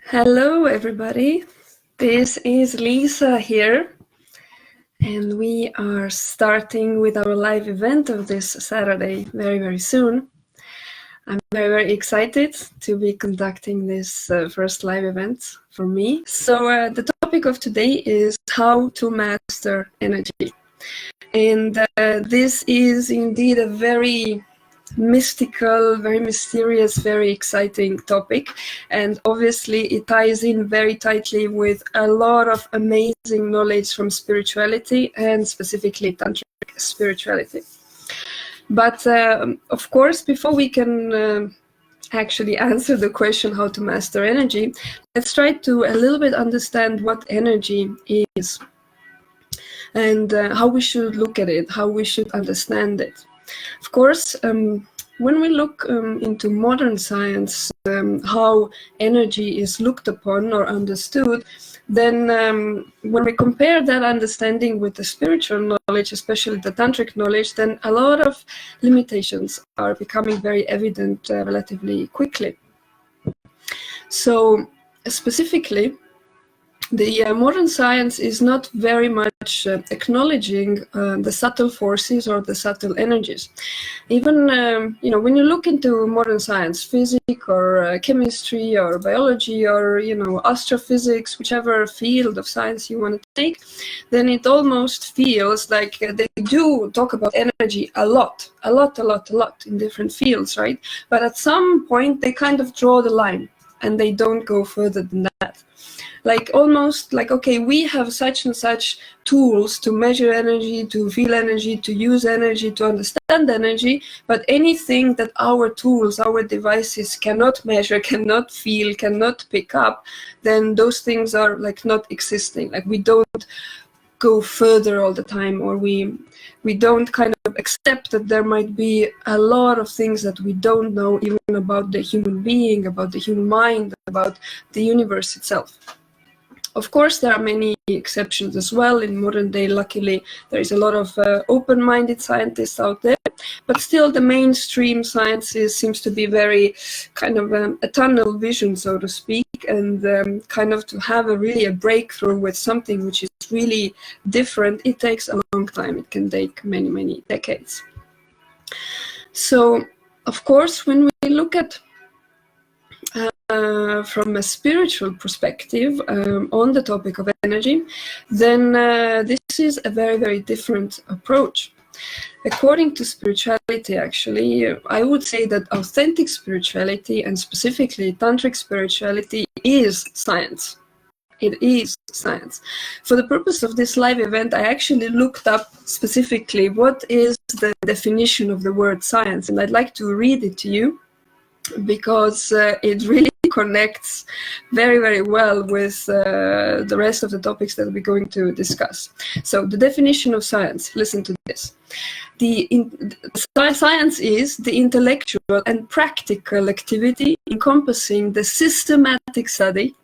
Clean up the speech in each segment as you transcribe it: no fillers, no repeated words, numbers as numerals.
Hello everybody, this is Liisa here, and we are starting with our live event of this Saturday very soon. I'm very excited to be conducting this first live event for me. So the topic of today is how to master energy. And this is indeed a very mystical, very mysterious, very exciting topic, and obviously it ties in very tightly with a lot of amazing knowledge from spirituality and specifically tantric spirituality. But of course, before we can actually answer the question how to master energy, let's try to a little bit understand what energy is and how we should look at it, how we should understand it. Of course, when we look into modern science, how energy is looked upon or understood, then when we compare that understanding with the spiritual knowledge, especially the tantric knowledge, then a lot of limitations are becoming very evident relatively quickly. So specifically, the modern science is not very much acknowledging the subtle forces or the subtle energies. Even, when you look into modern science, physics or chemistry or biology or, astrophysics, whichever field of science you want to take, then it almost feels like they do talk about energy a lot in different fields, right? But at some point, they kind of draw the line and they don't go further than that. Like almost like, okay, we have such and such tools to measure energy, to feel energy, to use energy, to understand energy, but anything that our tools, our devices cannot measure, cannot feel, cannot pick up, then those things are like not existing. Like we don't go further all the time, or we don't kind of accept that there might be a lot of things that we don't know even about the human being, about the human mind, about the universe itself. Of course, there are many exceptions as well. In modern day, luckily, there is a lot of open-minded scientists out there, but still the mainstream science seems to be very kind of a tunnel vision, so to speak, and kind of to have really a breakthrough with something which is really different, it takes a long time. It can take many decades. So, of course, when we look at from a spiritual perspective on the topic of energy, then this is a very different approach. According to spirituality, actually, I would say that authentic spirituality, and specifically tantric spirituality, is science. It is science. For the purpose of this live event, I actually looked up specifically what is the definition of the word science, and I'd like to read it to you, because it really connects very well with the rest of the topics that we're going to discuss. So the definition of science, listen to this. Science is the intellectual and practical activity encompassing the systematic study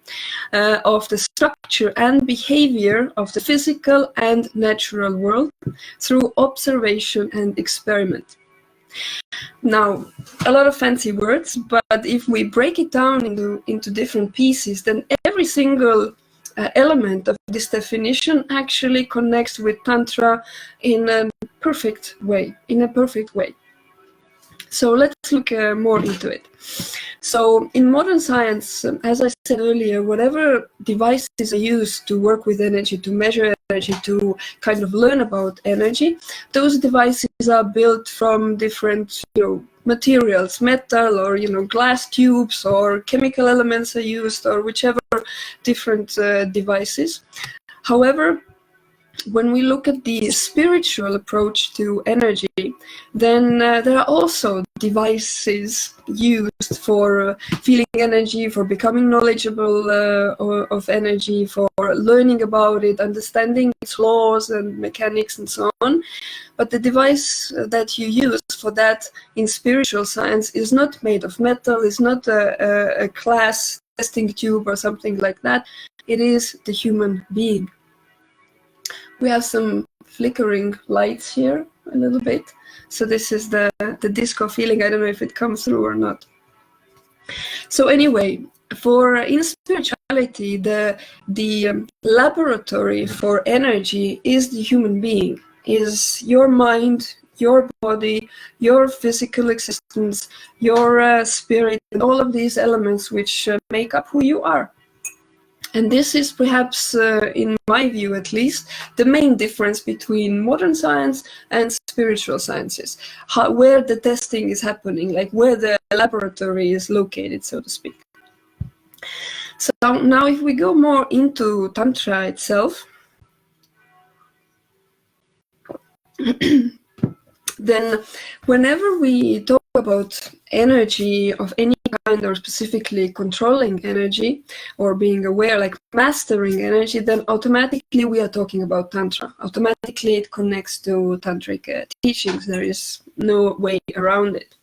of the structure and behavior of the physical and natural world through observation and experiment. Now, a lot of fancy words, but if we break it down into different pieces, then every single element of this definition actually connects with Tantra in a perfect way. So let's look more into it. So in modern science, as I said earlier, whatever devices are used to work with energy, to measure energy, to kind of learn about energy, those devices are built from different, materials, metal or, glass tubes, or chemical elements are used, or whichever different devices. However, when we look at the spiritual approach to energy, then there are also devices used for feeling energy, for becoming knowledgeable of energy, for learning about it, understanding its laws and mechanics and so on. But the device that you use for that in spiritual science is not made of metal, is not a glass testing tube or something like that. It is the human being. We have some flickering lights here a little bit. So this is the disco feeling. I don't know if it comes through or not. So anyway, in spirituality, the laboratory for energy is the human being, is your mind, your body, your physical existence, your spirit, and all of these elements which make up who you are. And this is perhaps, in my view at least, the main difference between modern science and spiritual sciences, where the testing is happening, like where the laboratory is located, so to speak. So now if we go more into Tantra itself, then whenever we talk about energy of any kind, or specifically controlling energy or being aware, like mastering energy, then automatically we are talking about Tantra. Automatically it connects to Tantric teachings. There is no way around it.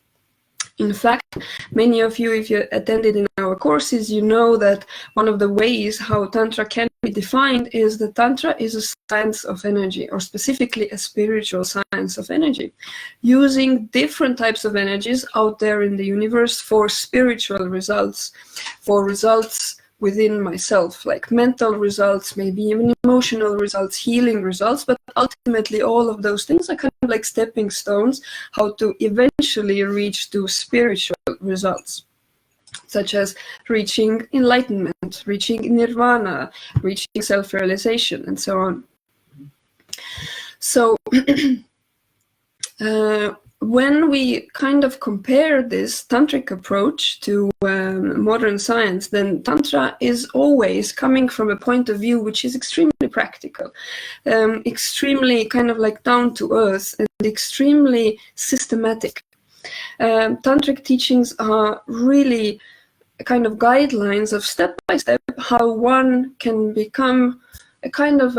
In fact, many of you, if you attended in our courses, you know that one of the ways how Tantra can be defined is that Tantra is a science of energy, or specifically a spiritual science of energy, using different types of energies out there in the universe for spiritual results, for results within myself, like mental results, maybe even emotional results, healing results, but ultimately all of those things are kind of like stepping stones how to eventually reach to spiritual results, such as reaching enlightenment, reaching nirvana, reaching self-realization, and so on. So when we kind of compare this Tantric approach to modern science, then Tantra is always coming from a point of view which is extremely practical, extremely kind of like down to earth, and extremely systematic. Tantric teachings are really kind of guidelines of step by step how one can become a kind of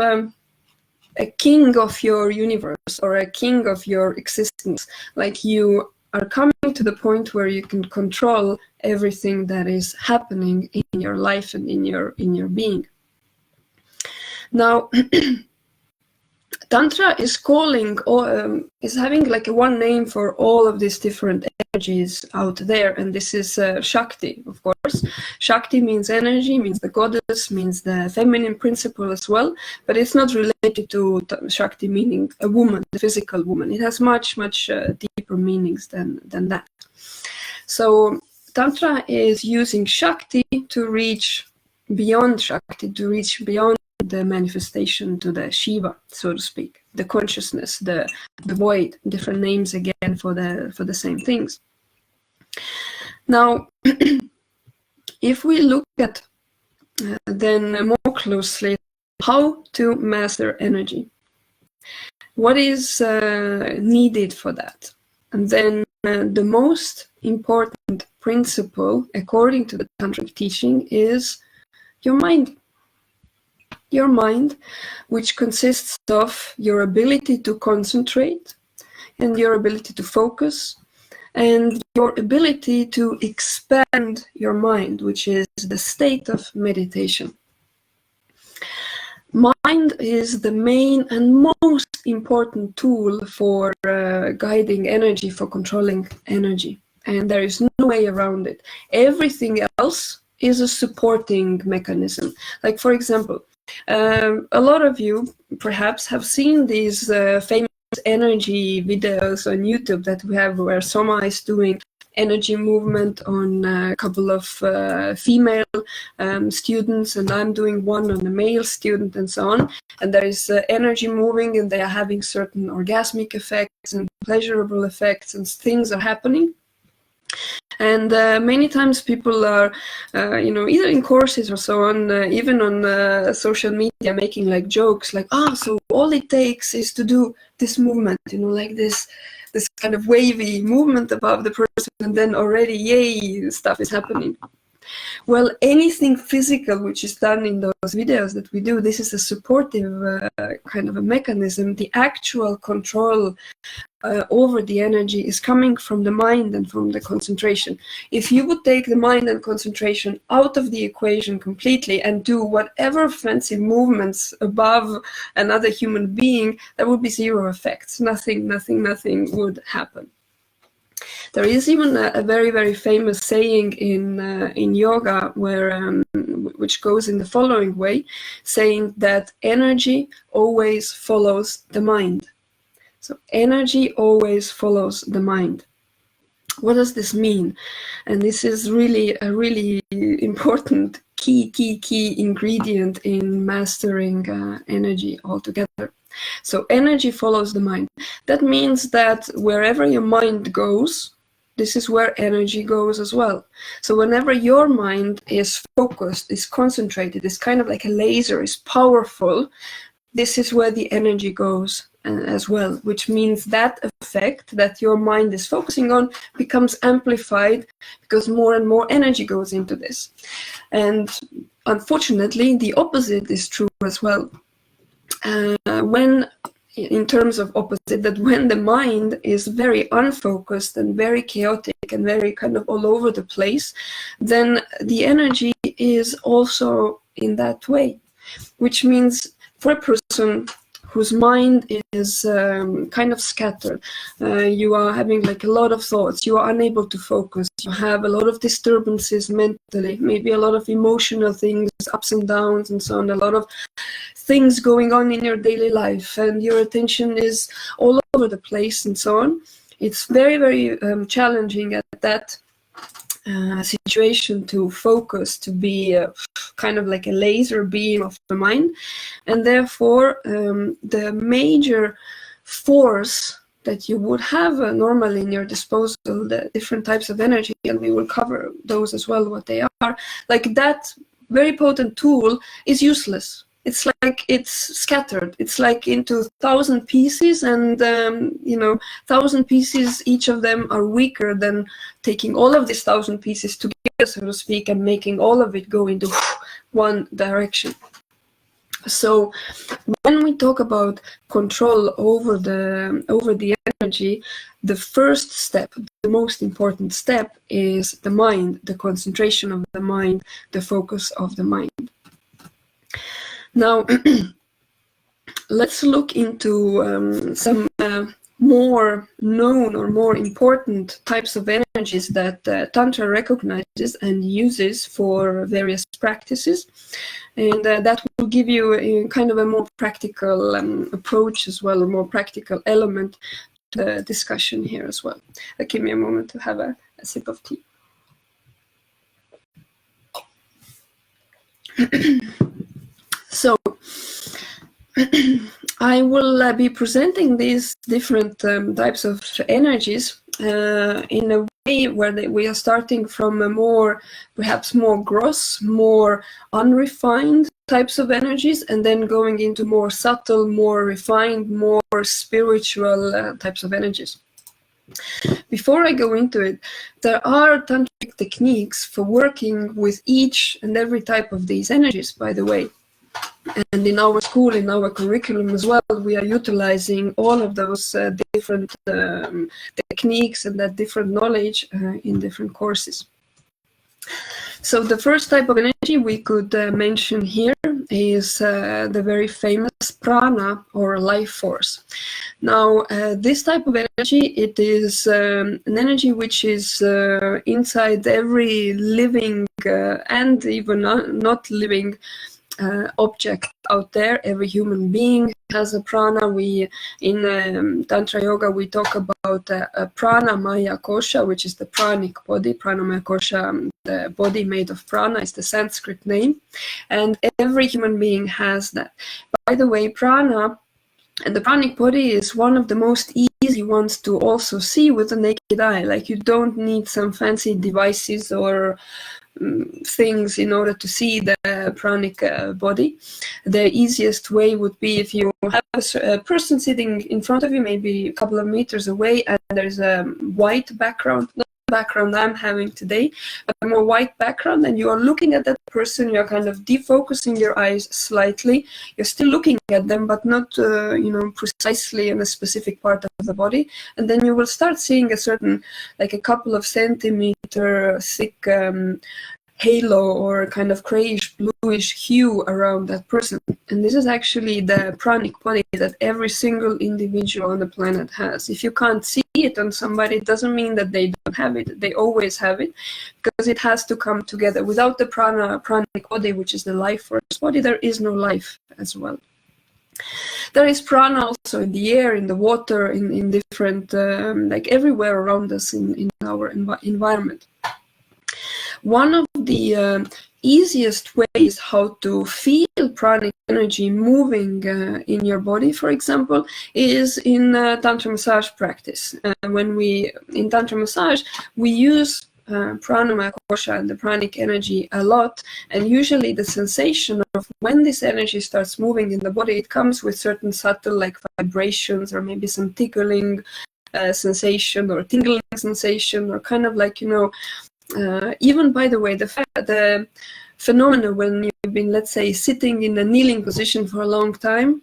a king of your universe, or a king of your existence. Like you are coming to the point where you can control everything that is happening in your life and in your being. Now, Tantra is calling, or is having like a one name for all of these different energies out there, and this is Shakti, of course. Shakti means energy, means the goddess, means the feminine principle as well, but it's not related to Shakti meaning a woman, the physical woman. It has much deeper meanings than that. So Tantra is using Shakti to reach beyond Shakti, to reach beyond the manifestation, to the Shiva, so to speak, the consciousness, the void, different names again for the same things. Now, if we look at then more closely how to master energy, what is needed for that, and then the most important principle according to the Tantric teaching is your mind. Your mind, which consists of your ability to concentrate and your ability to focus and your ability to expand your mind, which is the state of meditation. Mind is the main and most important tool for guiding energy, for controlling energy, and there is no way around it. Everything else is a supporting mechanism. Like, for example, a lot of you perhaps have seen these famous energy videos on YouTube that we have, where Soma is doing energy movement on a couple of female students, and I'm doing one on a male student, and so on. And there is energy moving, and they are having certain orgasmic effects and pleasurable effects, and things are happening. And many times people are, either in courses or so on, even on social media, making like jokes, like, so all it takes is to do this movement, like this kind of wavy movement above the person, and then already, yay, stuff is happening. Well, anything physical which is done in those videos that we do, this is a supportive kind of a mechanism. The actual control over the energy is coming from the mind and from the concentration. If you would take the mind and concentration out of the equation completely and do whatever fancy movements above another human being, there would be zero effects. Nothing would happen. There is even a very, very famous saying in yoga which goes in the following way, saying that energy always follows the mind. So energy always follows the mind. What does this mean? And this is really a really important key ingredient in mastering energy altogether. So energy follows the mind. That means that wherever your mind goes, this is where energy goes as well. So whenever your mind is focused, is concentrated, is kind of like a laser, is powerful, this is where the energy goes as well, which means that effect that your mind is focusing on becomes amplified because more and more energy goes into this. And unfortunately, the opposite is true as well. In terms of opposite, that when the mind is very unfocused and very chaotic and very kind of all over the place, then the energy is also in that way, which means for a person whose mind is kind of scattered, you are having like a lot of thoughts, you are unable to focus, you have a lot of disturbances mentally, maybe a lot of emotional things, ups and downs and so on, a lot of things going on in your daily life, and your attention is all over the place and so on. It's very, very challenging at that situation to focus, to be kind of like a laser beam of the mind. And therefore, the major force that you would have normally in your disposal, the different types of energy, and we will cover those as well, what they are, like that very potent tool is useless. It's like it's scattered. It's like into 1,000 pieces, and 1,000 pieces, each of them are weaker than taking all of these 1,000 pieces together, so to speak, and making all of it go into one direction. So when we talk about control over the energy, the first step, the most important step, is the mind, the concentration of the mind, the focus of the mind. Now, let's look into some more known or more important types of energies that Tantra recognizes and uses for various practices. And that will give you a kind of a more practical approach as well, a more practical element to the discussion here as well. Give me a moment to have a sip of tea. So, I will be presenting these different types of energies in a way where we are starting from a perhaps more gross, more unrefined types of energies, and then going into more subtle, more refined, more spiritual types of energies. Before I go into it, there are tantric techniques for working with each and every type of these energies, by the way. And in our school, in our curriculum as well, we are utilizing all of those different techniques and that different knowledge in different courses. So the first type of energy we could mention here is the very famous prana, or life force. Now, this type of energy, it is an energy which is inside every living and even not living object out there. Every human being has a prana. We in Tantra Yoga we talk about a prana maya kosha, which is the pranic body. Prana maya kosha, the body made of prana, is the Sanskrit name, and every human being has that. By the way, prana and the pranic body is one of the most easy ones to also see with the naked eye. Like, you don't need some fancy devices or things in order to see the pranic body. The easiest way would be if you have a person sitting in front of you, maybe a couple of meters away, and there's a white background, not the background I'm having today, but a more white background, and you are looking at that person. You're kind of defocusing your eyes slightly. You're still looking at them, but not precisely in a specific part of the body, and then you will start seeing a certain, like a couple of centimeter thick halo or kind of grayish bluish hue around that person. And this is actually the pranic body that every single individual on the planet has. If you can't see it on somebody, it doesn't mean that they don't have it. They always have it, because it has to come together. Without the pranic body, which is the life force body, there is no life as well. There is prana also in the air, in the water, in different, like everywhere around us in our environment. One of the easiest ways how to feel pranic energy moving in your body, for example, is in Tantra Massage practice. In Tantra Massage, we use prana kosha and the pranic energy a lot, and usually the sensation of when this energy starts moving in the body, it comes with certain subtle like vibrations or maybe some tickling sensation or tingling sensation, or kind of like, you know, even by the way, the phenomena when you've been, let's say, sitting in a kneeling position for a long time,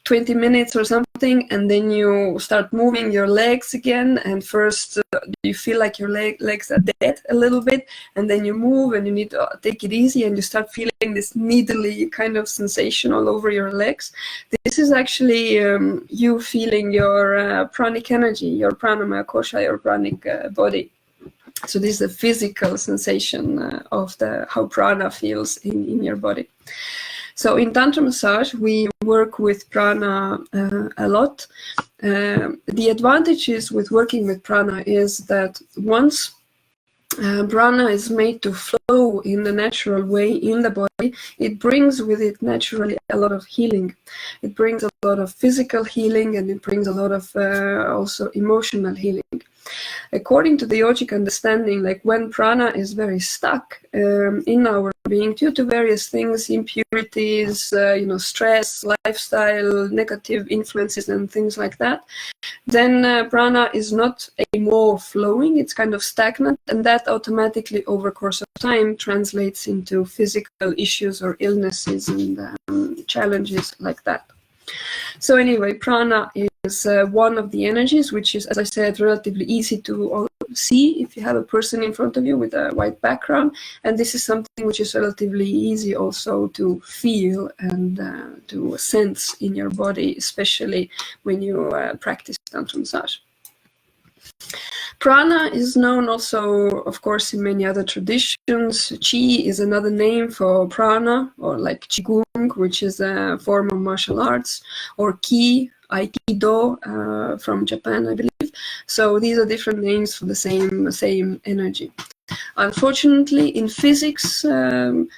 20 minutes or something, and then you start moving your legs again, and first you feel like your legs are dead a little bit, and then you move and you need to take it easy, and you start feeling this needly kind of sensation all over your legs. This is actually you feeling your pranic energy, your pranamaya kosha, your pranic body. So this is the physical sensation of how prana feels in your body. So in Tantra Massage, we work with prana a lot. The advantages with working with prana is that once prana is made to flow in the natural way in the body, it brings with it naturally a lot of healing. It brings a lot of physical healing, and it brings a lot of also emotional healing. According to the yogic understanding, like when prana is very stuck in our being due to various things, impurities, stress, lifestyle, negative influences and things like that, then prana is not anymore flowing, it's kind of stagnant, and that automatically over course of time translates into physical issues or illnesses and challenges like that. So anyway, prana is one of the energies, which is, as I said, relatively easy to see if you have a person in front of you with a white background. And this is something which is relatively easy also to feel and to sense in your body, especially when you practice Tantra Massage. Prana is known also, of course, in many other traditions. Chi is another name for prana, or like Qigong, which is a form of martial arts, or Ki, Aikido from Japan, I believe. So these are different names for the same energy. Unfortunately, in physics, in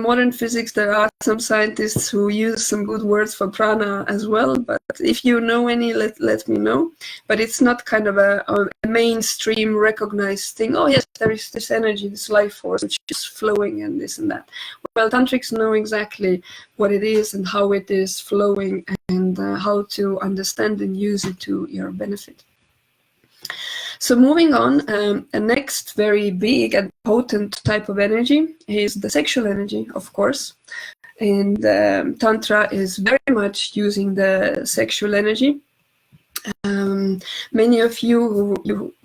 modern physics, there are some scientists who use some good words for prana as well, but if you know any, let me know. But it's not kind of a mainstream recognized thing. Oh yes, there is this energy, this life force, which is flowing and this and that. Well, tantrics know exactly what it is and how it is flowing, and how to understand and use it to your benefit. So moving on, a next very big and potent type of energy is the sexual energy, of course. And Tantra is very much using the sexual energy. Many of you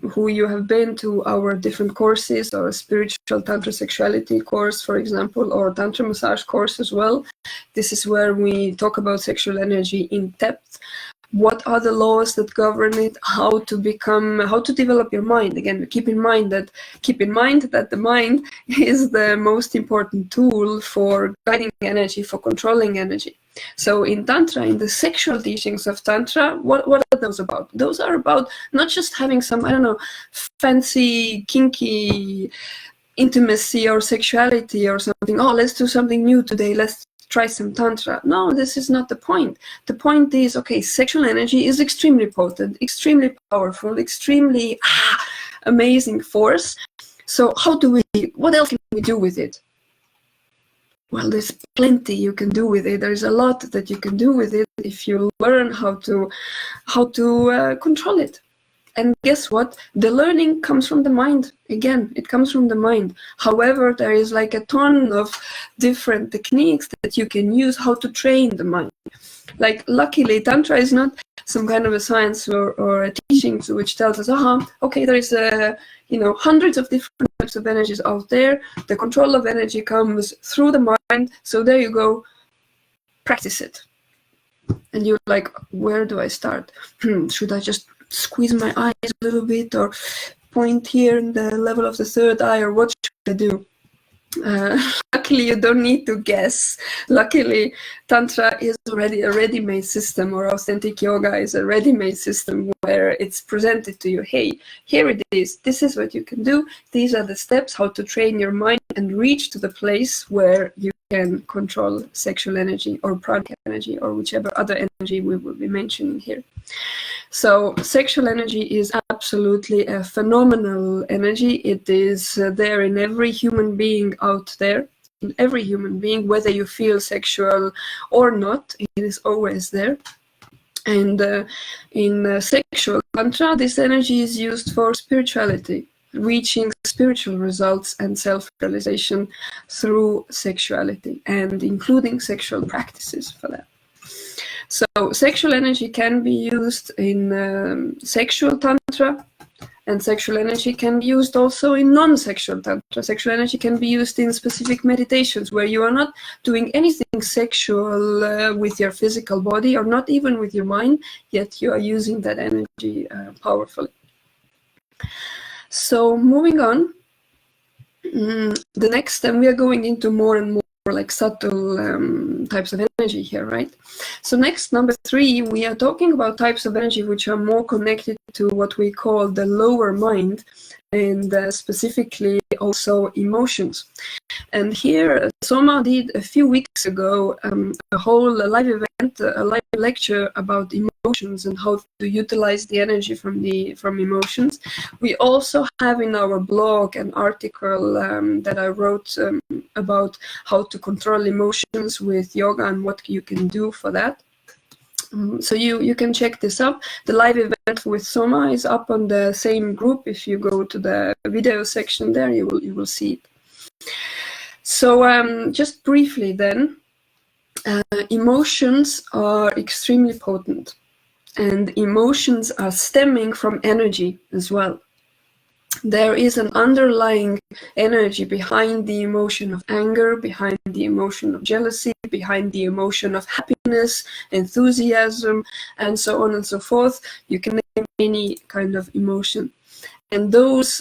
who you have been to our different courses, or a spiritual Tantra Sexuality course, for example, or Tantra Massage course as well, this is where we talk about sexual energy in depth. What are the laws that govern it? How to develop your mind. Again, keep in mind that the mind is the most important tool for guiding energy, for controlling energy. So in Tantra, in the sexual teachings of Tantra, what are those about? Those are about not just having some, fancy, kinky intimacy or sexuality or something. Oh, let's do something new today. Let's try some Tantra. No, this is not the point. The point is, okay, sexual energy is extremely potent, extremely powerful, extremely amazing force. So what else can we do with it? Well, there's plenty you can do with it. There's a lot that you can do with it if you learn how to control it. And guess what? The learning comes from the mind. Again, it comes from the mind. However, there is like a ton of different techniques that you can use how to train the mind. Like, luckily, Tantra is not some kind of a science or a teaching which tells us, okay, there is hundreds of different types of energies out there. The control of energy comes through the mind. So there you go, practice it. And you're like, where do I start? Should I just squeeze my eyes a little bit, or point here in the level of the third eye, or what should I do? Luckily, you don't need to guess. Luckily, Tantra is already a ready-made system, or authentic yoga is a ready-made system where it's presented to you. Hey, here it is. This is what you can do. These are the steps how to train your mind and reach to the place where you can control sexual energy or pranic energy or whichever other energy we will be mentioning here. So sexual energy is absolutely a phenomenal energy. It is there in every human being out there, in every human being, whether you feel sexual or not, it is always there. And in sexual tantra, this energy is used for spirituality, reaching spiritual results and self-realization through sexuality, and including sexual practices for that. So sexual energy can be used in sexual tantra, and sexual energy can be used also in non-sexual tantra. Sexual energy can be used in specific meditations where you are not doing anything sexual with your physical body, or not even with your mind, yet you are using that energy powerfully. So moving on, the next step, we are going into more and more like subtle types of energy here, right? So next, number 3, we are talking about types of energy which are more connected to what we call the lower mind, and specifically also emotions. And here, Soma did a few weeks ago a whole live event, a live lecture about emotions and how to utilize the energy from emotions. We also have in our blog an article that I wrote about how to control emotions with yoga and what you can do for that. So you can check this up. The live event with Soma is up on the same group. If you go to the video section there, you will see it. So just briefly then, emotions are extremely potent, and emotions are stemming from energy as well. There is an underlying energy behind the emotion of anger, behind the emotion of jealousy, behind the emotion of happiness, enthusiasm, and so on and so forth. You can name any kind of emotion. And those,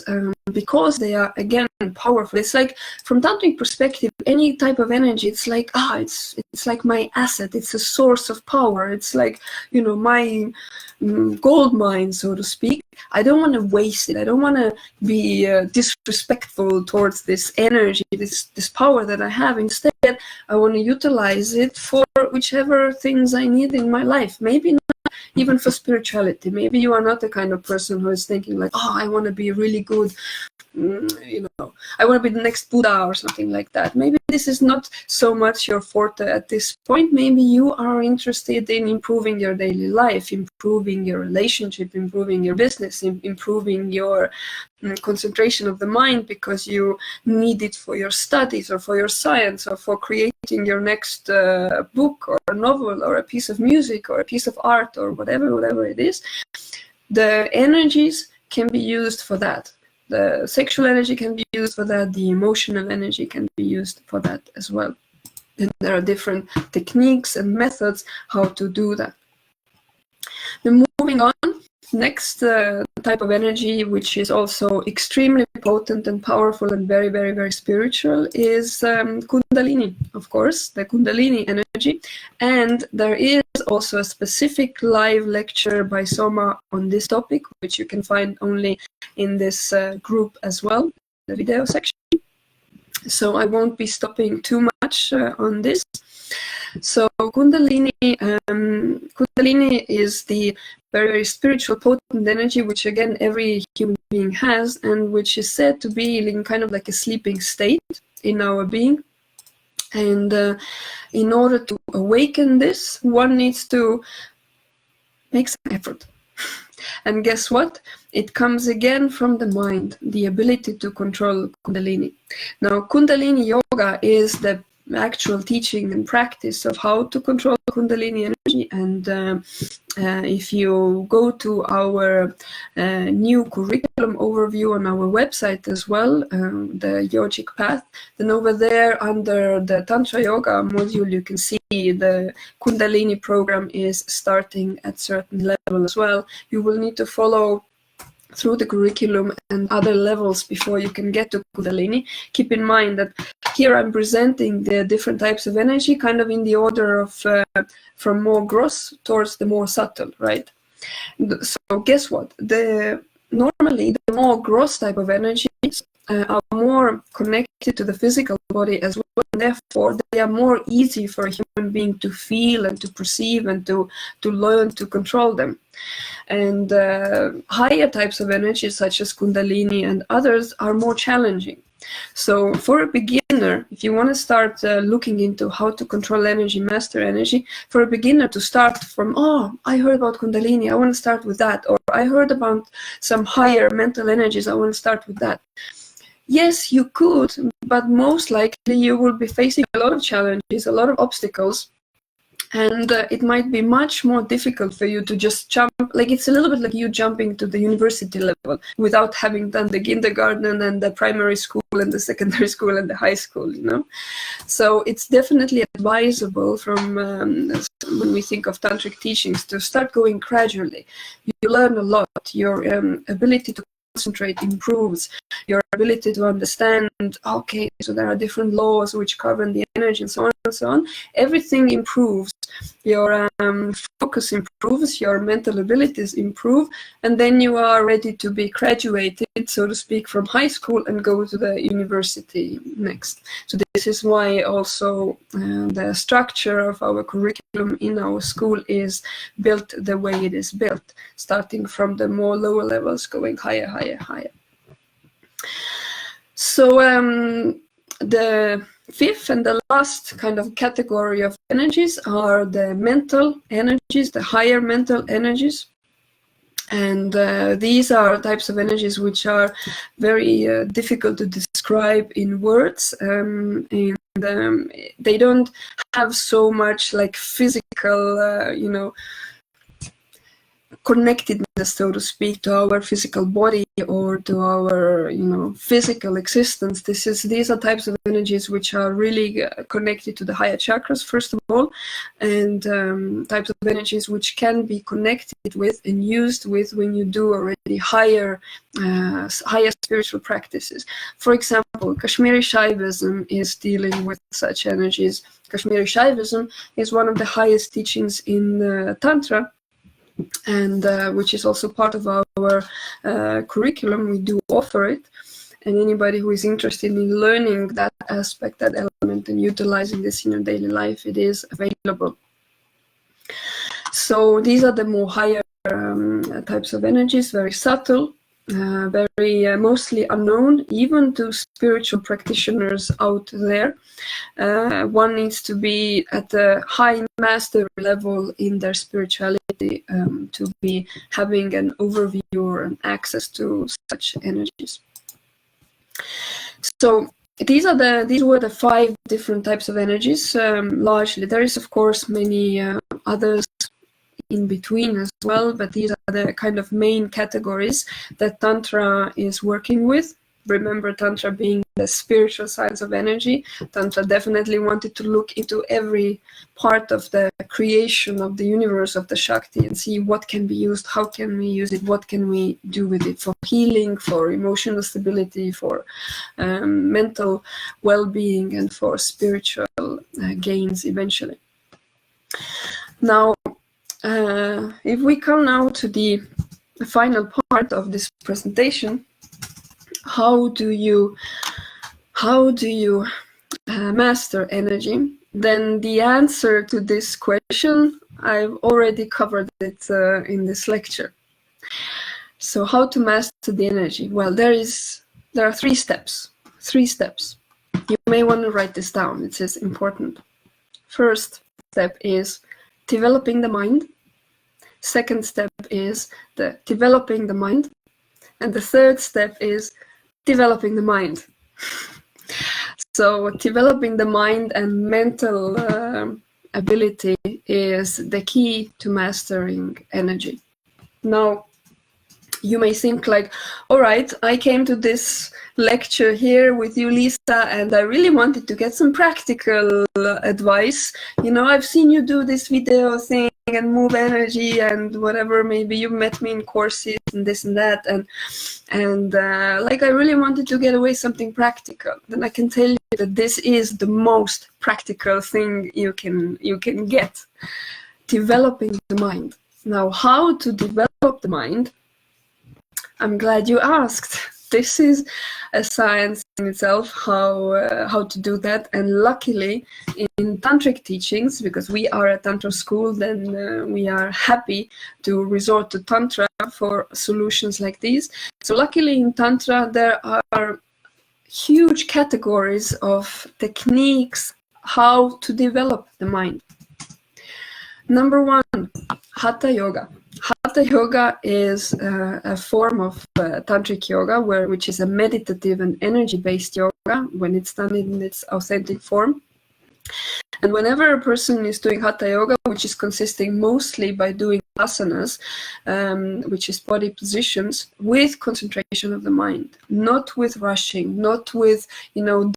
because they are, again, powerful, it's like, from Tantric perspective, any type of energy, it's like, it's like my asset, it's a source of power, it's like, my gold mine, so to speak. I don't want to waste it. I don't want to be disrespectful towards this energy, this power that I have. Instead, I want to utilize it for whichever things I need in my life. Maybe not even for spirituality. Maybe you are not the kind of person who is thinking like, I want to be really good, I want to be the next Buddha or something like that. Maybe this is not so much your forte at this point. Maybe you are interested in improving your daily life, improving your relationship, improving your business, improving your concentration of the mind, because you need it for your studies or for your science or for creating your next book or a novel or a piece of music or a piece of art or whatever it is. The energies can be used for that. The sexual energy can be used for that. The emotional energy can be used for that as well. And there are different techniques and methods how to do that. Then moving on, next type of energy, which is also extremely potent and powerful and very, very, very spiritual, is Kundalini, of course, the Kundalini energy. And there is also a specific live lecture by Soma on this topic, which you can find only in this group as well, the video section. So I won't be stopping too much on this. So Kundalini is the very, very spiritual, potent energy, which again every human being has, and which is said to be in kind of like a sleeping state in our being. And in order to awaken this, one needs to make some effort. And guess what? It comes again from the mind, the ability to control Kundalini. Now, Kundalini Yoga is the actual teaching and practice of how to control Kundalini energy. And if you go to our new curriculum overview on our website as well, the Yogic Path, then over there under the Tantra Yoga module, you can see the Kundalini program is starting at certain level as well. You will need to follow through the curriculum and other levels before you can get to Kundalini. Keep in mind that here I'm presenting the different types of energy kind of in the order of from more gross towards the more subtle, right? So guess what? Normally the more gross type of energies are more connected to the physical body as well, and therefore they are more easy for a human being to feel and to perceive and to learn to control them. And higher types of energy, such as Kundalini and others, are more challenging. So for a beginner, if you want to start looking into how to control energy, master energy, for a beginner to start from, oh, I heard about Kundalini, I want to start with that, or I heard about some higher mental energies, I want to start with that. Yes, you could, but most likely you will be facing a lot of challenges, a lot of obstacles. And it might be much more difficult for you to just jump, like it's a little bit like you jumping to the university level without having done the kindergarten and the primary school and the secondary school and the high school, you know. So it's definitely advisable from when we think of tantric teachings to start going gradually. You learn a lot. Your ability to concentrate improves, your ability to understand, okay, so there are different laws which govern the energy and so on and so on. Everything improves. Your focus improves, your mental abilities improve, and then you are ready to be graduated, so to speak, from high school and go to the university next. So this is why also the structure of our curriculum in our school is built the way it is built, starting from the more lower levels, going higher, higher, higher. So the fifth and the last kind of category of energies are the mental energies, the higher mental energies. And these are types of energies which are very difficult to describe in words. And they don't have so much like physical, you know, connectedness, so to speak, to our physical body or to our, you know, physical existence. These are types of energies which are really connected to the higher chakras, first of all, and types of energies which can be connected with and used with when you do already higher spiritual practices. For example, Kashmir Shaivism is dealing with such energies. Kashmir Shaivism is one of the highest teachings in Tantra, and which is also part of our curriculum. We do offer it, and anybody who is interested in learning that aspect, that element, and utilizing this in your daily life, it is available. So these are the more higher types of energies, very subtle, very mostly unknown, even to spiritual practitioners out there. One needs to be at a high master level in their spirituality to be having an overview or an access to such energies. So these were the 5 different types of energies. Largely, there is of course many others in between as well, but these are the kind of main categories that Tantra is working with. Remember, Tantra being the spiritual science of energy, Tantra definitely wanted to look into every part of the creation of the universe, of the Shakti, and see what can be used, how can we use it, what can we do with it for healing, for emotional stability, for mental well-being, and for spiritual gains eventually. Now, if we come now to the final part of this presentation, how do you master energy? Then the answer to this question, I've already covered it in this lecture. So how to master the energy? Well, there are 3 steps. 3 steps. You may want to write this down. It is important. First step is developing the mind. Second step is developing the mind. And the third step is developing the mind. So developing the mind and mental ability is the key to mastering energy. Now, you may think like, all right, I came to this lecture here with you, Liisa, and I really wanted to get some practical advice. You know, I've seen you do this video thing and move energy and whatever, maybe you met me in courses and this and that, and like I really wanted to get away something practical. Then I can tell you that this is the most practical thing you can get, developing the mind. Now, how to develop the mind? I'm glad you asked. This is a science in itself, how to do that. And luckily, in Tantric teachings, because we are a Tantra school, then we are happy to resort to Tantra for solutions like these. So luckily in Tantra, there are huge categories of techniques how to develop the mind. Number one, Hatha Yoga. Hatha Yoga is a form of Tantric Yoga, which is a meditative and energy-based yoga when it's done in its authentic form. And whenever a person is doing Hatha Yoga, which is consisting mostly by doing asanas, which is body positions, with concentration of the mind, not with rushing, not with,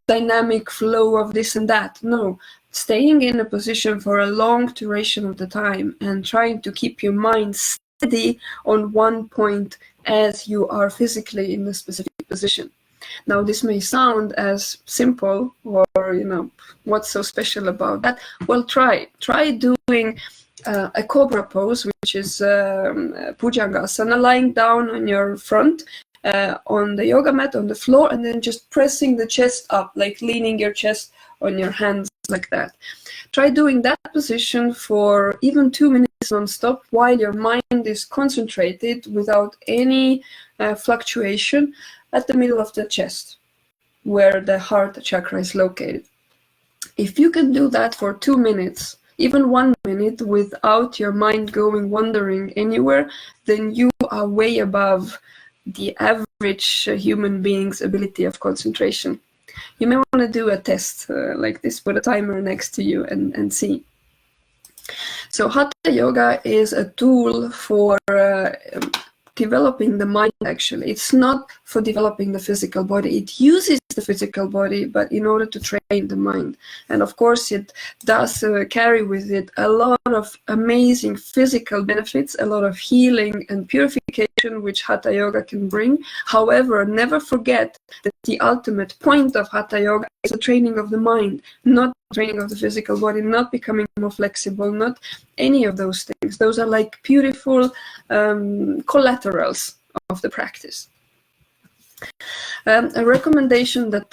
dynamic flow of this and that. No, staying in a position for a long duration of the time and trying to keep your mind steady on one point as you are physically in a specific position. Now, this may sound as simple or, what's so special about that? Well, try doing a Cobra Pose, which is Bhujangasana, lying down on your front on the yoga mat, on the floor, and then just pressing the chest up, like leaning your chest on your hands like that. Try doing that position for even 2 minutes non-stop while your mind is concentrated without any fluctuation at the middle of the chest, where the heart chakra is located. If you can do that for 2 minutes, even 1 minute, without your mind wandering anywhere, then you are way above the average human being's ability of concentration. You may want to do a test like this, put a timer next to you and see. So Hatha Yoga is a tool for developing the mind, actually. It's not for developing the physical body. It uses the physical body, but in order to train the mind. And of course, it does carry with it a lot of amazing physical benefits, a lot of healing and purification, which Hatha Yoga can bring. However, never forget that the ultimate point of Hatha Yoga is the training of the mind, not training of the physical body, not becoming more flexible, not any of those things. Those are like beautiful collaterals of the practice. A recommendation that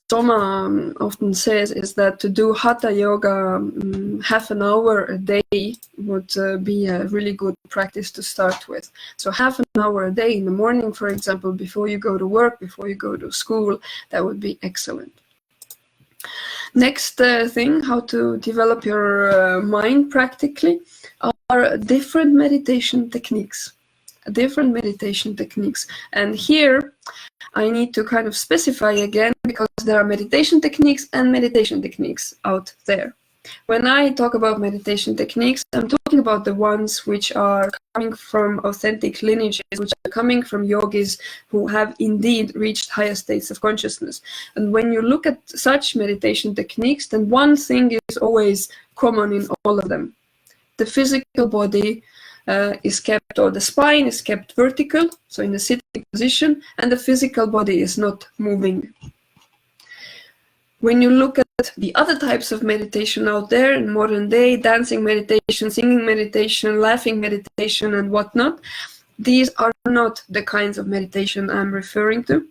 Soma often says is that to do Hatha Yoga half an hour a day would be a really good practice to start with. So half an hour a day in the morning, for example, before you go to work, before you go to school, that would be excellent. Next thing, how to develop your mind practically, are different meditation techniques. And here I need to kind of specify again, because there are meditation techniques and meditation techniques out there. When I talk about meditation techniques, I'm talking about the ones which are coming from authentic lineages, which are coming from yogis who have indeed reached higher states of consciousness. And when you look at such meditation techniques, then one thing is always common in all of them. The physical body is kept, or the spine is kept vertical, so in a sitting position, and the physical body is not moving. When you look at the other types of meditation out there in modern day, dancing meditation, singing meditation, laughing meditation, and whatnot, these are not the kinds of meditation I'm referring to.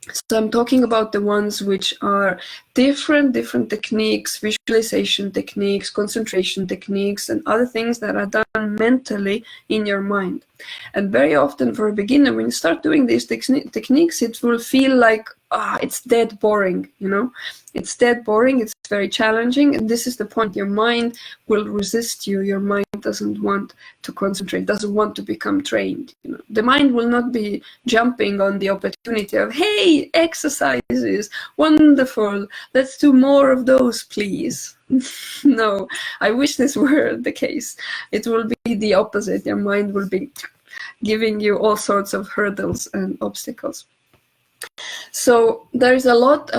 So I'm talking about the ones which are different techniques, visualization techniques, concentration techniques, and other things that are done mentally in your mind. And very often for a beginner, when you start doing these techniques, it will feel like, it's dead boring, you know? It's dead boring, it's very challenging, and this is the point. Your mind will resist you. Your mind doesn't want to concentrate, doesn't want to become trained. You know? The mind will not be jumping on the opportunity of, hey, exercises, wonderful, let's do more of those, please. No, I wish this were the case. It will be the opposite. Your mind will be giving you all sorts of hurdles and obstacles. So there's a lot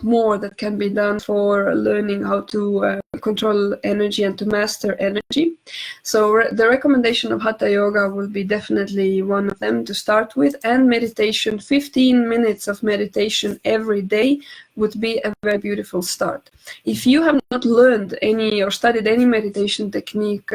more that can be done for learning how to control energy and to master energy. So the recommendation of Hatha Yoga will be definitely one of them to start with, and meditation. 15 minutes of meditation every day would be a very beautiful start. If you have not learned any or studied any meditation technique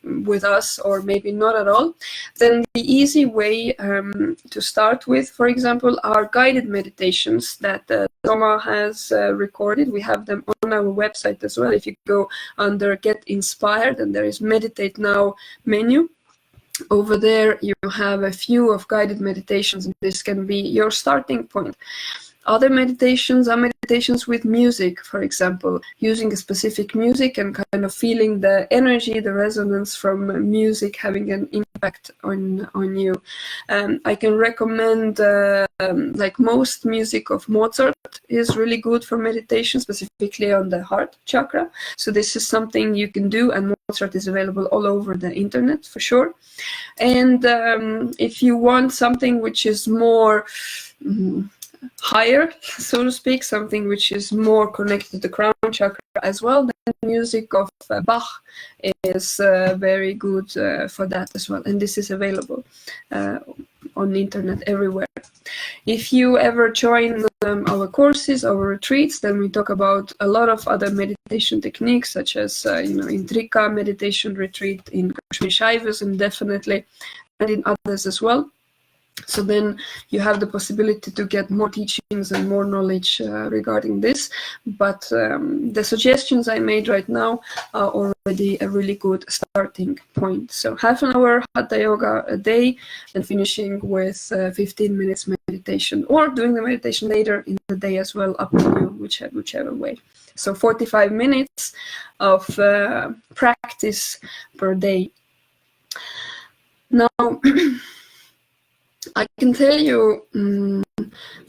with us, or maybe not at all, then the easy way to start with, for example, are guided meditations that Soma has recorded. We have them on our website as well. If you go under Get Inspired, and there is Meditate Now menu, over there you have a few of guided meditations, and this can be your starting point. Other meditations are meditations with music, for example, using a specific music and kind of feeling the energy, the resonance from music having an impact on you. I can recommend, like most music of Mozart is really good for meditation, specifically on the heart chakra. So this is something you can do, and Mozart is available all over the internet for sure. And if you want something which is more higher, so to speak, something which is more connected to the crown chakra as well, then music of Bach is very good for that as well, and this is available on the internet everywhere. If you ever join our courses, our retreats, then we talk about a lot of other meditation techniques, such as in Trika meditation retreat, in Kashmir Shaivism definitely, and in others as well. So then you have the possibility to get more teachings and more knowledge regarding this. But the suggestions I made right now are already a really good starting point. So half an hour Hatha Yoga a day, and finishing with 15 minutes meditation, or doing the meditation later in the day as well, up to you, whichever way. So 45 minutes of practice per day. Now, I can tell you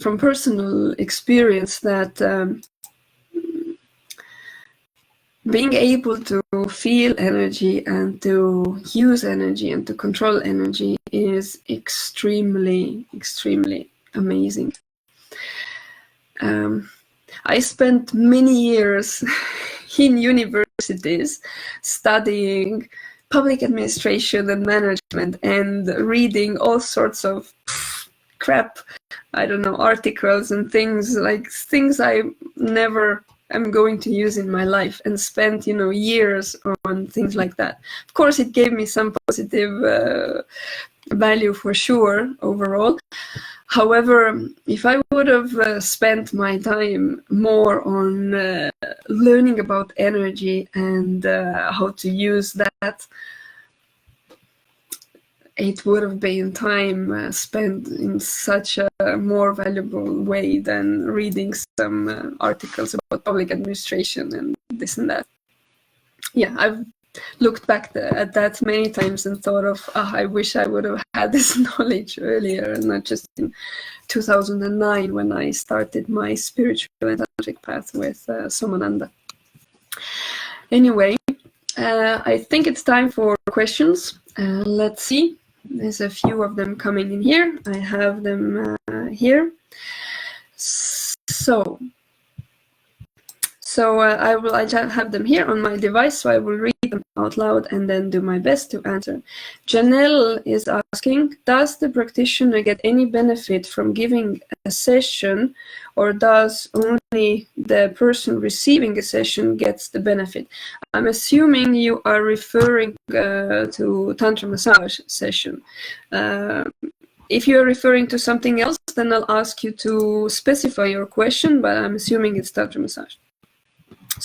from personal experience that being able to feel energy and to use energy and to control energy is extremely, extremely amazing. I spent many years in universities studying public administration and management, and reading all sorts of crap, I don't know, articles and things I never am going to use in my life, and spent years on things like that. Of course, it gave me some positive value for sure overall. However, if I would have spent my time more on learning about energy and how to use that, it would have been time spent in such a more valuable way than reading some articles about public administration and this and that. Yeah, I've looked back at that many times and thought of, I wish I would have had this knowledge earlier, and not just in 2009 when I started my spiritual and tantric path with Somananda. Anyway, I think it's time for questions. Let's see. There's a few of them coming in here. I have them here. So I have them here on my device, so I will read them out loud and then do my best to answer. Janelle is asking, does the practitioner get any benefit from giving a session, or does only the person receiving a session gets the benefit? I'm assuming you are referring to Tantra Massage session. If you're referring to something else, then I'll ask you to specify your question, but I'm assuming it's Tantra Massage.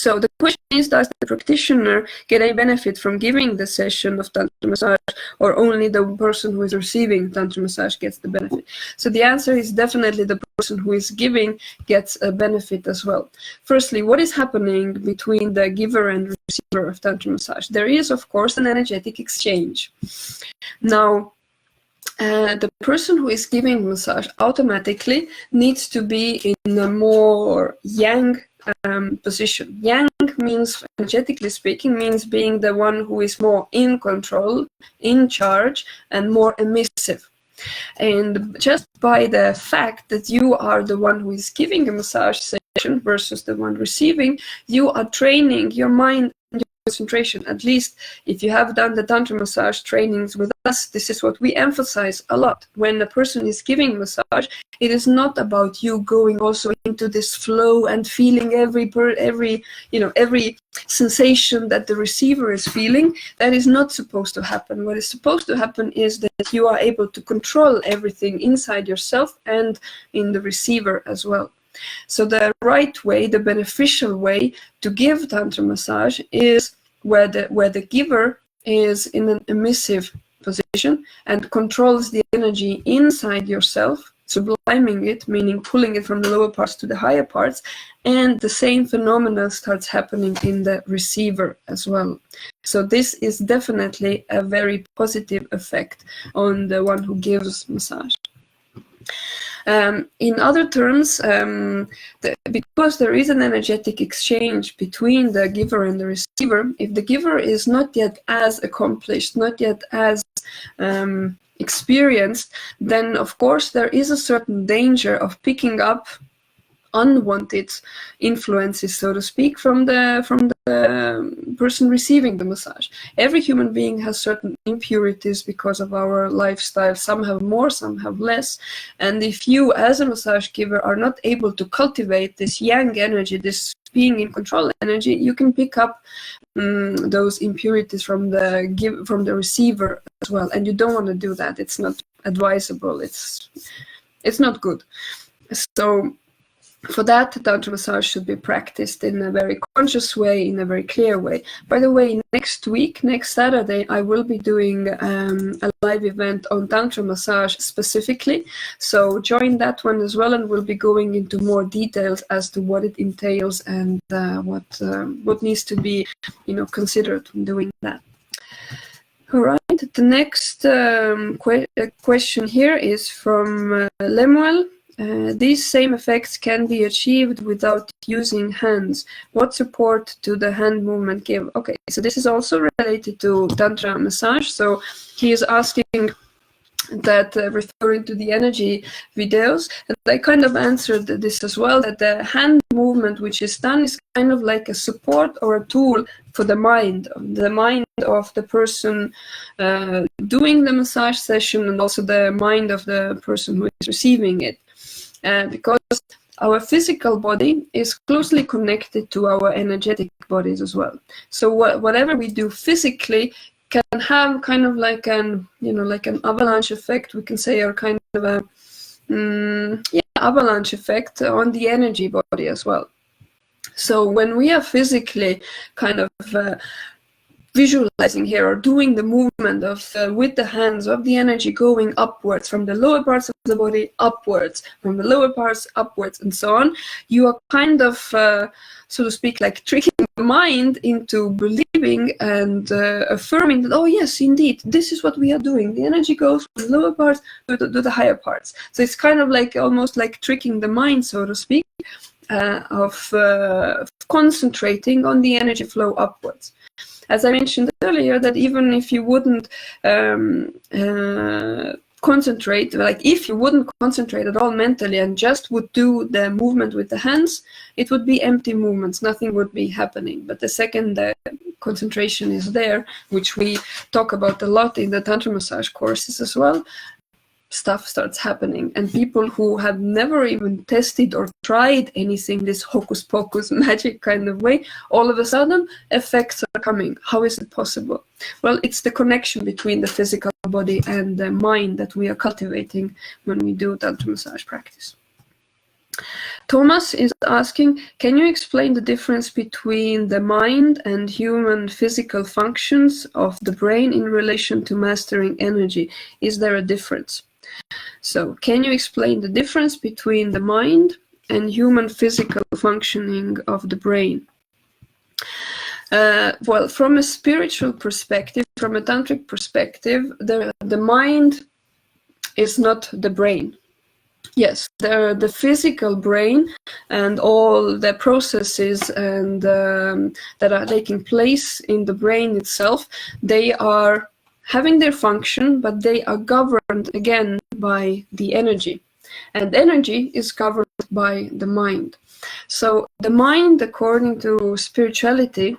So the question is, does the practitioner get a benefit from giving the session of Tantra massage, or only the person who is receiving Tantra massage gets the benefit? So the answer is definitely the person who is giving gets a benefit as well. Firstly, what is happening between the giver and receiver of Tantra massage? There is, of course, an energetic exchange. Now, the person who is giving massage automatically needs to be in a more yang position. Yang means, energetically speaking, means being the one who is more in control, in charge, and more emissive. And just by the fact that you are the one who is giving a massage session versus the one receiving, you are training your mind and your concentration. At least if you have done the Tantra massage trainings with us, this is what we emphasize a lot. When a person is giving massage, it is not about you going also into this flow and feeling every sensation that the receiver is feeling. That is not supposed to happen. What is supposed to happen is that you are able to control everything inside yourself and in the receiver as well. So the right way, the beneficial way to give Tantra massage is where the giver is in an emissive position and controls the energy inside yourself, subliming it, meaning pulling it from the lower parts to the higher parts, and the same phenomena starts happening in the receiver as well. So this is definitely a very positive effect on the one who gives massage. In other terms, because there is an energetic exchange between the giver and the receiver, if the giver is not yet as accomplished, not yet as experienced, then of course there is a certain danger of picking up unwanted influences, so to speak, from the person receiving the massage. Every human being has certain impurities because of our lifestyle. Some have more, some have less. And if you, as a massage giver, are not able to cultivate this yang energy, this being in control energy, you can pick up those impurities from the receiver as well. And you don't want to do that. It's not advisable. It's not good. So for that, Tantra massage should be practiced in a very conscious way, in a very clear way. By the way, next Saturday, I will be doing a live event on Tantra massage specifically. So join that one as well, and we'll be going into more details as to what it entails and what needs to be, considered when doing that. All right. The next question here is from Lemuel. These same effects can be achieved without using hands. What support do the hand movement give? Okay, so this is also related to Tantra massage. So he is asking that, referring to the energy videos, and I kind of answered this as well, that the hand movement which is done is kind of like a support or a tool for the mind of the person doing the massage session, and also the mind of the person who is receiving it. Because our physical body is closely connected to our energetic bodies as well. So whatever we do physically can have kind of like an avalanche effect, we can say, or kind of a avalanche effect on the energy body as well. So when we are physically kind of visualizing here or doing the movement of with the hands of the energy going upwards from the lower parts of the body upwards, from the lower parts upwards, and so on, you are kind of so to speak, like tricking the mind into believing and affirming that, oh yes, indeed, this is what we are doing. The energy goes from the lower parts to the higher parts. So it's kind of like almost like tricking the mind, so to speak, of concentrating on the energy flow upwards. As I mentioned earlier, that even if you wouldn't concentrate, like if you wouldn't concentrate at all mentally and just would do the movement with the hands, it would be empty movements, nothing would be happening. But the second the concentration is there, which we talk about a lot in the Tantra massage courses as well, stuff starts happening. And people who have never even tested or tried anything, this hocus pocus magic kind of way, all of a sudden effects are coming. How is it possible? Well, it's the connection between the physical body and the mind that we are cultivating when we do Tantra massage practice. Thomas is asking, can you explain the difference between the mind and human physical functions of the brain in relation to mastering energy? Is there a difference? So, can you explain the difference between the mind and human physical functioning of the brain? Well, from a spiritual perspective, from a tantric perspective, the mind is not the brain. Yes, the physical brain and all the processes and that are taking place in the brain itself, they are having their function, but they are governed again by the energy. And energy is governed by the mind. So the mind, according to spirituality,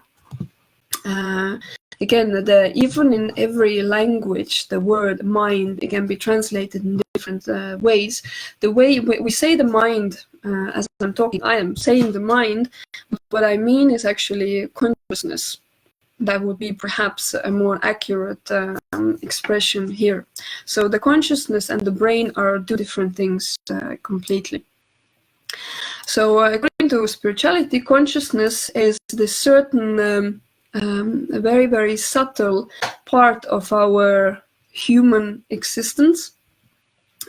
again, even in every language, the word mind can be translated in different ways. The way we say the mind, as I'm talking, I am saying the mind, but what I mean is actually consciousness. That would be perhaps a more accurate expression here. So the consciousness and the brain are two different things completely. So according to spirituality, consciousness is this certain a very, very subtle part of our human existence,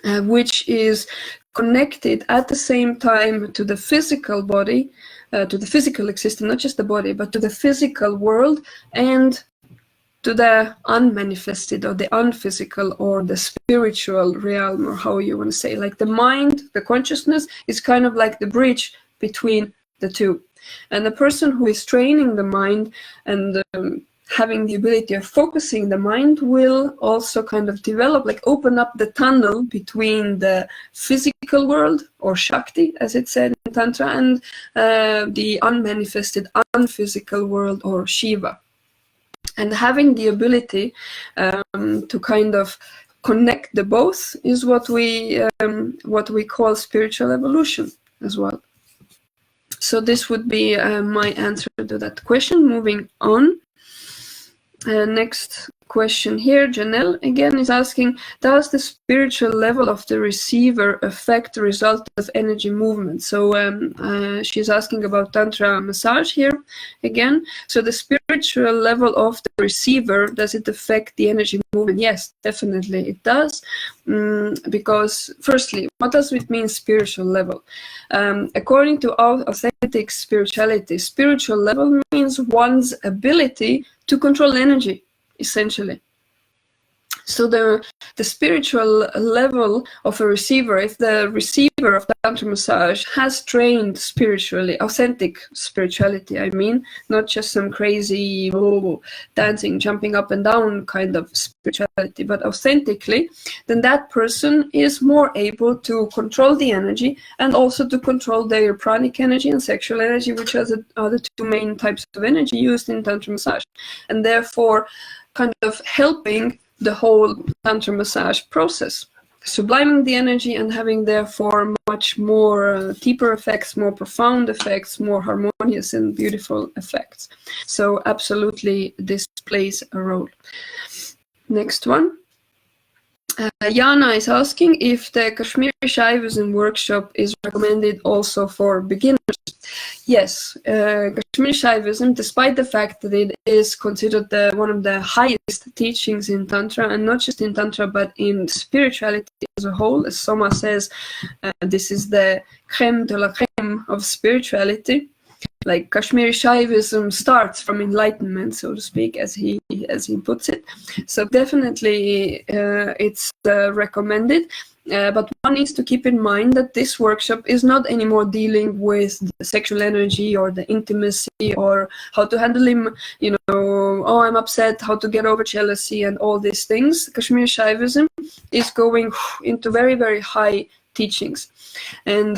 which is connected at the same time to the physical body, to the physical existence, not just the body, but to the physical world and to the unmanifested or the unphysical or the spiritual realm, or how you want to say. Like the mind, the consciousness is kind of like the bridge between the two. And the person who is training the mind and having the ability of focusing the mind will also kind of develop, like open up the tunnel between the physical world, or Shakti, as it said in Tantra, and the unmanifested, unphysical world, or Shiva. And having the ability to kind of connect the both is what we call spiritual evolution as well. So this would be my answer to that question. Moving on. Next question here, Janelle again is asking, does the spiritual level of the receiver affect the result of energy movement? So she's asking about Tantra Massage here again. So the spiritual level of the receiver, does it affect the energy movement? Yes, definitely it does. Because firstly, what does it mean spiritual level? According to authentic spirituality, spiritual level means one's ability to control energy, essentially. So the spiritual level of a receiver, if the receiver of Tantra Massage has trained spiritually, authentic spirituality, I mean, not just some crazy dancing, jumping up and down kind of spirituality, but authentically, then that person is more able to control the energy and also to control their pranic energy and sexual energy, which are the two main types of energy used in Tantra Massage, and therefore kind of helping the whole Tantra Massage process, subliming the energy and having therefore much more deeper effects, more profound effects, more harmonious and beautiful effects. So absolutely this plays a role. Next one. Jana is asking if the Kashmir Shaivism workshop is recommended also for beginners. Yes, Kashmir Shaivism, despite the fact that it is considered one of the highest teachings in Tantra, and not just in Tantra, but in spirituality as a whole, as Soma says, this is the crème de la crème of spirituality. Like Kashmir Shaivism starts from enlightenment, so to speak, as he puts it. So definitely it's recommended. But one needs to keep in mind that this workshop is not anymore dealing with the sexual energy or the intimacy or how to handle him, oh, I'm upset, how to get over jealousy and all these things. Kashmir Shaivism is going into very, very high teachings. And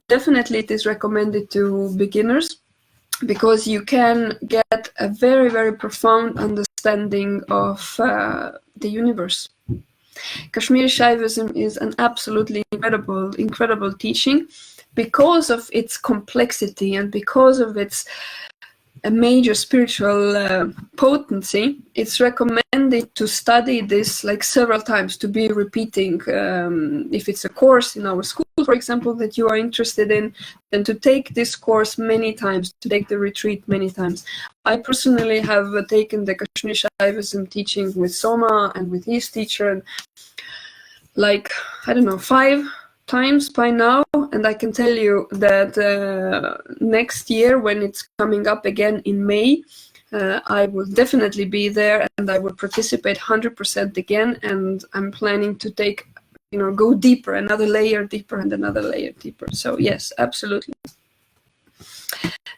definitely it is recommended to beginners because you can get a very, very profound understanding of the universe. Kashmir Shaivism is an absolutely incredible teaching because of its complexity and because of its a major spiritual potency, it's recommended to study this like several times, to be repeating. If it's a course in our school, for example, that you are interested in, then to take this course many times, to take the retreat many times. I personally have taken the Kashmir Shaivism teaching with Soma and with his teacher, and like, I don't know, 5 times by now, and I can tell you that next year, when it's coming up again in May, I will definitely be there, and I will participate 100% again, and I'm planning to take, go deeper, another layer deeper and another layer deeper. So yes, absolutely.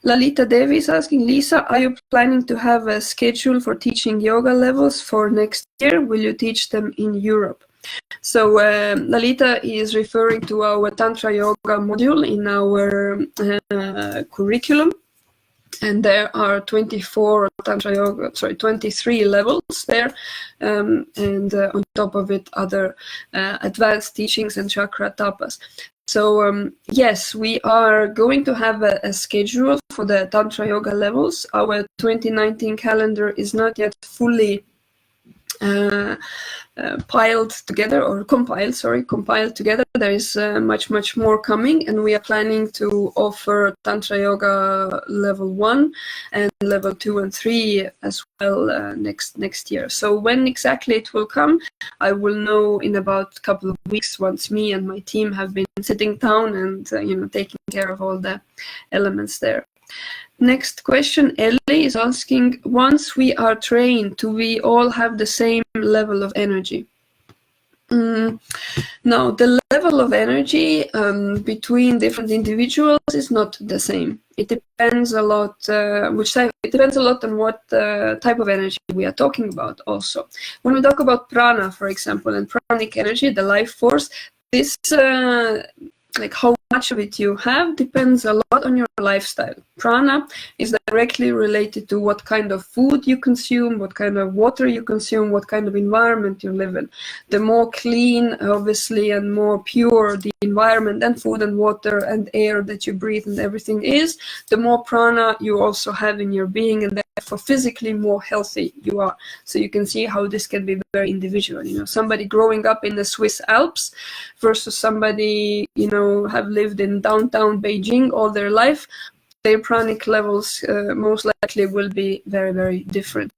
Lalita Devi is asking, Liisa, are you planning to have a schedule for teaching yoga levels for next year? Will you teach them in Europe? So Lalita is referring to our Tantra Yoga module in our curriculum. And there are 23 levels there, and on top of it, other advanced teachings and chakra tapas. So yes, we are going to have a schedule for the Tantra Yoga levels. Our 2019 calendar is not yet fully compiled together. There is much more coming, and we are planning to offer Tantra Yoga level 1 and level 2 and 3 as well next year. So when exactly it will come, I will know in about a couple of weeks, once me and my team have been sitting down and taking care of all the elements there. Next question, Ellie is asking, once we are trained, do we all have the same level of energy? No, the level of energy between different individuals is not the same. It depends a lot. It depends a lot on what type of energy we are talking about. Also, when we talk about prana, for example, and pranic energy, the life force, this like how much of it you have depends a lot on your lifestyle. Prana is directly related to what kind of food you consume, what kind of water you consume, what kind of environment you live in. The more clean, obviously, and more pure the environment and food and water and air that you breathe and everything is, the more prana you also have in your being, and therefore physically more healthy you are. So you can see how this can be very individual. Somebody growing up in the Swiss Alps versus somebody, have lived in downtown Beijing all their life, their pranic levels most likely will be very, very different.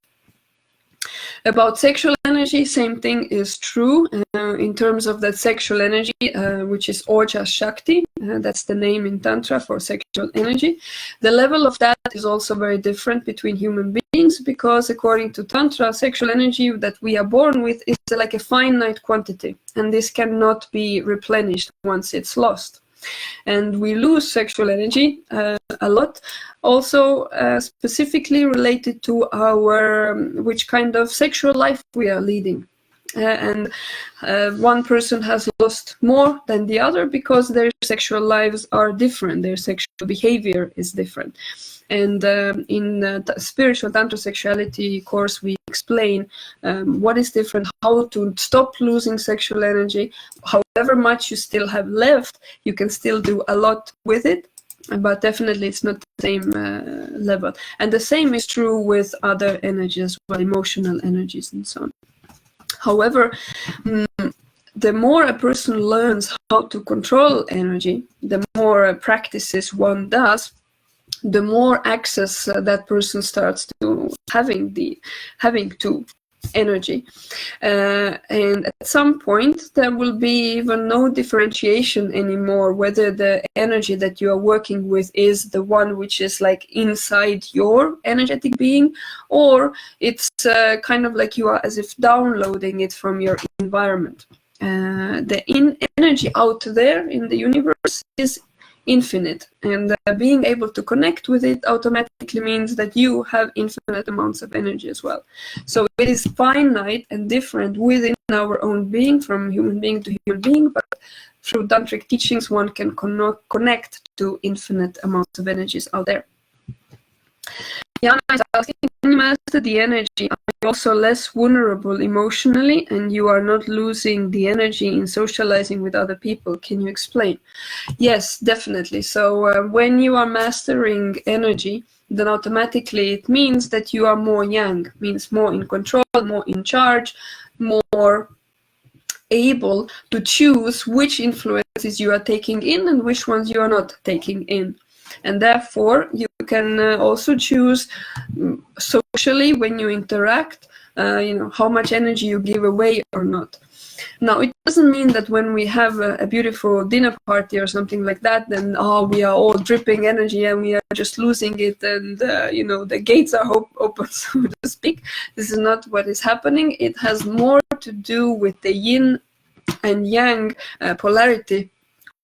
About sexual energy, same thing is true in terms of that sexual energy, which is Oja Shakti. That's the name in Tantra for sexual energy. The level of that is also very different between human beings, because according to Tantra, sexual energy that we are born with is like a finite quantity, and this cannot be replenished once it's lost. And we lose sexual energy a lot, also specifically related to our which kind of sexual life we are leading. And one person has lost more than the other because their sexual lives are different, their sexual behavior is different. And in the spiritual Tantra Sexuality course, we explain what is different, how to stop losing sexual energy. However much you still have left, you can still do a lot with it, but definitely it's not the same level. And the same is true with other energies, well, emotional energies and so on. However, the more a person learns how to control energy, the more practices one does, the more access that person starts to having to energy. And at some point, there will be even no differentiation anymore, whether the energy that you are working with is the one which is like inside your energetic being, or it's kind of like you are as if downloading it from your environment. The energy out there in the universe is infinite, and being able to connect with it automatically means that you have infinite amounts of energy as well. So it is finite and different within our own being, from human being to human being, but through tantric teachings one can connect to infinite amounts of energies out there. Jana is asking, can you master the energy? Are you also less vulnerable emotionally, and you are not losing the energy in socializing with other people? Can you explain? Yes, definitely. So when you are mastering energy, then automatically it means that you are more yang, means more in control, more in charge, more able to choose which influences you are taking in and which ones you are not taking in. And therefore, you can also choose socially when you interact, how much energy you give away or not. Now, it doesn't mean that when we have a beautiful dinner party or something like that, then we are all dripping energy and we are just losing it, and the gates are open, so to speak. This is not what is happening. It has more to do with the yin and yang polarity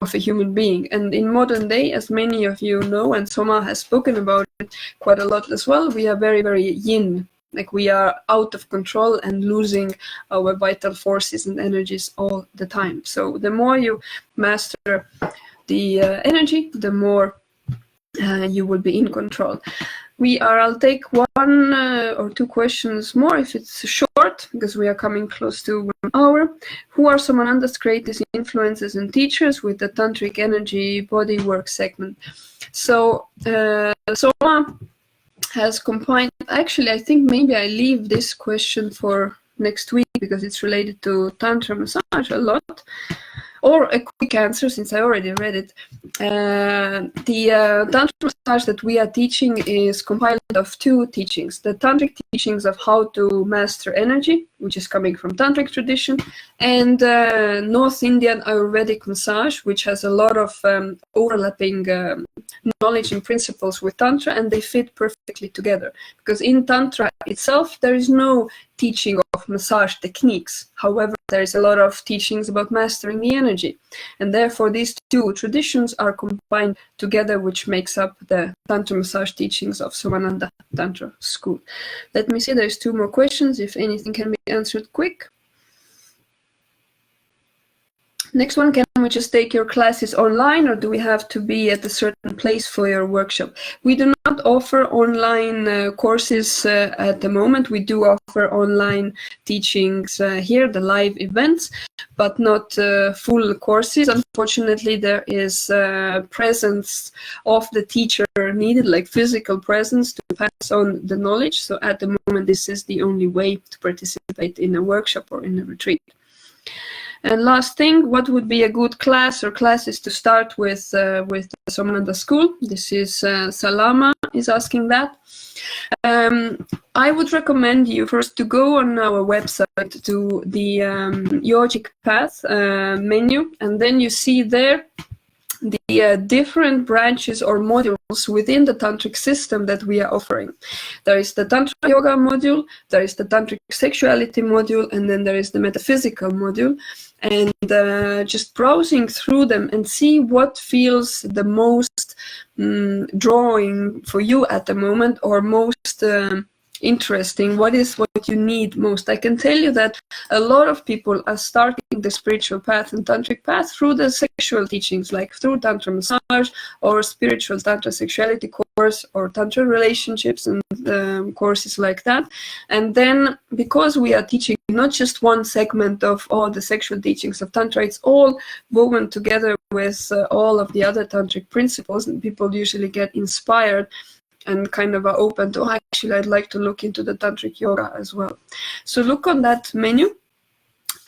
of a human being. And in modern day, as many of you know, and Soma has spoken about it quite a lot as well, we are very, very yin. Like, we are out of control and losing our vital forces and energies all the time. So the more you master the energy, the more you will be in control. I'll take one or two questions more if it's short, because we are coming close to 1 hour. Who are Somananda's greatest influences and teachers with the Tantric energy body work segment? So Soma has combined, actually I think maybe I leave this question for next week because it's related to Tantra Massage a lot. Or a quick answer, since I already read it. The Tantra Massage that we are teaching is compiled of 2 teachings. The Tantric teachings of how to master energy, which is coming from Tantric tradition, and North Indian Ayurvedic massage, which has a lot of overlapping knowledge and principles with Tantra, and they fit perfectly together. Because in Tantra itself, there is no teaching of massage techniques. However, there is a lot of teachings about mastering the energy. And therefore, these 2 traditions are combined together, which makes up the Tantra Massage teachings of Somananda Tantra School. Let me see, there's 2 more questions, if anything can be answered quick. Next one, can we just take your classes online, or do we have to be at a certain place for your workshop? We do not offer online courses at the moment. We do offer online teachings here, the live events, but not full courses. Unfortunately, there is presence of the teacher needed, like physical presence to pass on the knowledge. So at the moment, this is the only way to participate in a workshop or in a retreat. And last thing, what would be a good class or classes to start with the Somananda School? This is Salama is asking that. I would recommend you first to go on our website to the Yogic Path menu, and then you see there the different branches or modules within the Tantric system that we are offering. There is the Tantra Yoga module, there is the Tantric Sexuality module, and then there is the Metaphysical module. And just browsing through them and see what feels the most drawing for you at the moment, or most interesting, what is what you need most. I can tell you that a lot of people are starting the spiritual path and Tantric path through the sexual teachings, like through Tantra Massage or spiritual Tantra Sexuality course or Tantra relationships and courses like that. And then because we are teaching not just one segment of all the sexual teachings of Tantra, it's all woven together with all of the other Tantric principles, and people usually get inspired and kind of are open to, actually, I'd like to look into the Tantric Yoga as well. So look on that menu,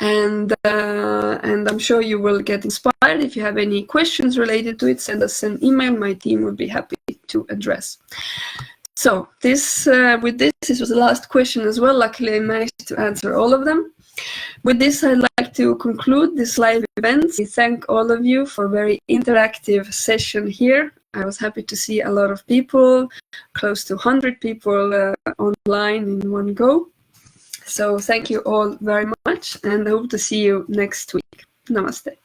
and I'm sure you will get inspired. If you have any questions related to it, send us an email. My team would be happy to address. So this was the last question as well. Luckily, I managed to answer all of them. With this, I'd like to conclude this live event. We thank all of you for a very interactive session here. I was happy to see a lot of people, close to 100 people online in one go. So thank you all very much, and I hope to see you next week. Namaste.